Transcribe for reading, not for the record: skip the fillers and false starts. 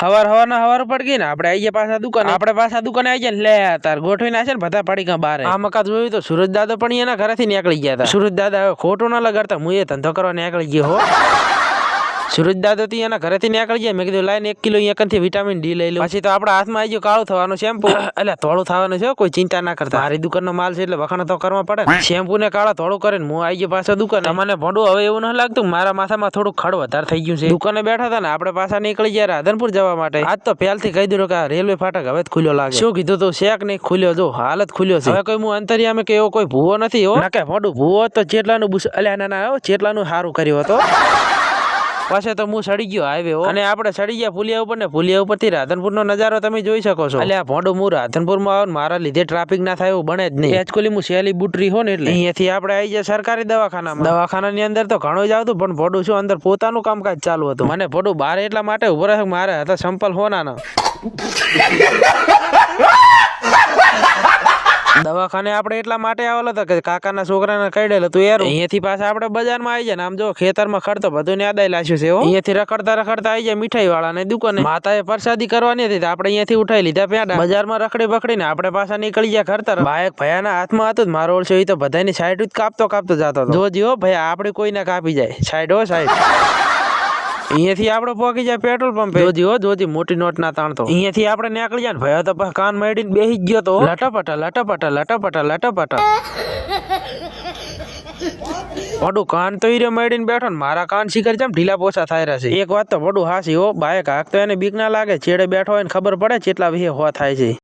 હવાર પડ ગઈ ને આપણે આઈએ પાછા દુકાને આવી ગયા લે તાર ગોઠવી નાખે ને બધા પડી ગયા બારે. આ મકા જોયું તો સુરજ દાદા પણ એના ઘરેથી નીકળી ગયા હતા. સુરજ દાદા ખોટું ના લગાડતા હું એ ધંધો કરવા નીકળી ગયો હો. સુરજ દાદા થી એના ઘરેથી નીકળી ગયા. મેં કીધું લાઈને 1 કિલો અહીંયાથી વિટામિન ડી લઈ લો. પછી તો આપણા હાથમાં આવી ગયો કાળું થવાનું શેમ્પુ. એટલે થોડું થવાનું છે, કોઈ ચિંતા ના કરતા. મારી દુકાનનો માલ છે એટલે વખાણ તો કરવા પડે. શેમ્પુ ને કાળા થોડું કરીને હું આવી ગયો પાછો દુકાને. મને ભોંડું હવે એવું ન લાગતું મારા માથામાં થોડું ખડ વધારે થઈ ગયું છે. દુકાને બેઠા હતા ને આપણે પાછા નીકળી ગયા રાધનપુર જવા માટે. આજ તો પહેલથી કહી દીધું કે રેલવે ફાટક હવે જ ખુલ્યો લાગે. શું કીધું તું શેક નહીં ખુલ્યો, જો હાલ જ ખુલ્યો છે. હવે કોઈ હું અંતરિયામે કે એવો કોઈ ભૂવો નથી હો. ના કે ભોંડું ભૂવો તો ચેટલાનું અલ્યા ના ચેટલાનું સારું કર્યું હતો. પાછે તો હું સડી ગયો હાઈવે અને આપણે સડી ગયા પુલિયા ઉપર ને પુલિયા ઉપરથી રાધનપુર નો નજારો તમે જોઈ શકો છો. એટલે આ ભોંડું હું રાધનપુર માં આવું મારા લીધે ટ્રાફિક ના થાય એવું બને જ નહીં. એકચ્યુઅલી હું શેલી બુટરી હો ને એટલે અહીંયાથી આપણે આવી જાય સરકારી દવાખાનામાં. દવાખાનાની અંદર તો ઘણું જ આવતું પણ ભોંડું શું અંદર પોતાનું કામકાજ ચાલુ હતું. મને ભોંડું બહાર એટલા માટે ઉભો રહ્યો મારે હતા સંપલ હોના દવાખાને આપણે એટલા માટે આવેલો હતો કે કાકાના છોકરાને કઈડેલ હતું યાર. અહીંયાથી પાછા આપણે બજારમાં આવી જાય ને આમ જો ખેતરમાં ખડતો બધું યાદાઈ લાગ્યું છે. અહીંયાથી રખડતા આવી જાય મીઠાઈ વાળાને દુકાને. માતાએ પ્રસાદી કરવાની હતી આપણે અહીંયાથી ઉઠાઈ લીધા પેડા. બજારમાં રખડી બખડીને આપણે પાછા નીકળી ગયા ઘર તરફ. બાઈક ભયાના હાથમાં હતું મારો ઓળશો એ તો બધાની સાઈડ જ કાપતો જતો હતો. જોજી હો ભયા આપણે કોઈને કાપી જાય. સાઈડ હો સાઈડ. અહીંયાથી આપણે પહોંચી જાય પેટ્રોલ પંપે. જોજી મોટી નોટ ના તાણતો. અહીંયાથી આપણે નીકળી જાય ને ભયો તો કાન મેડીને બેસી ગયો તો લટપટા. વડું કાન તો હીરો મેડીને બેઠો ને મારા કાન શિખર જેમ ઢીલા પોસા થાય રહ્યા છે. એક વાત તો વડું હાસી હો બાઈક હાક તો એને બીક ના લાગે. છેડે બેઠો હોય ને ખબર પડે કેટલા વિહે હોવા થાય છે.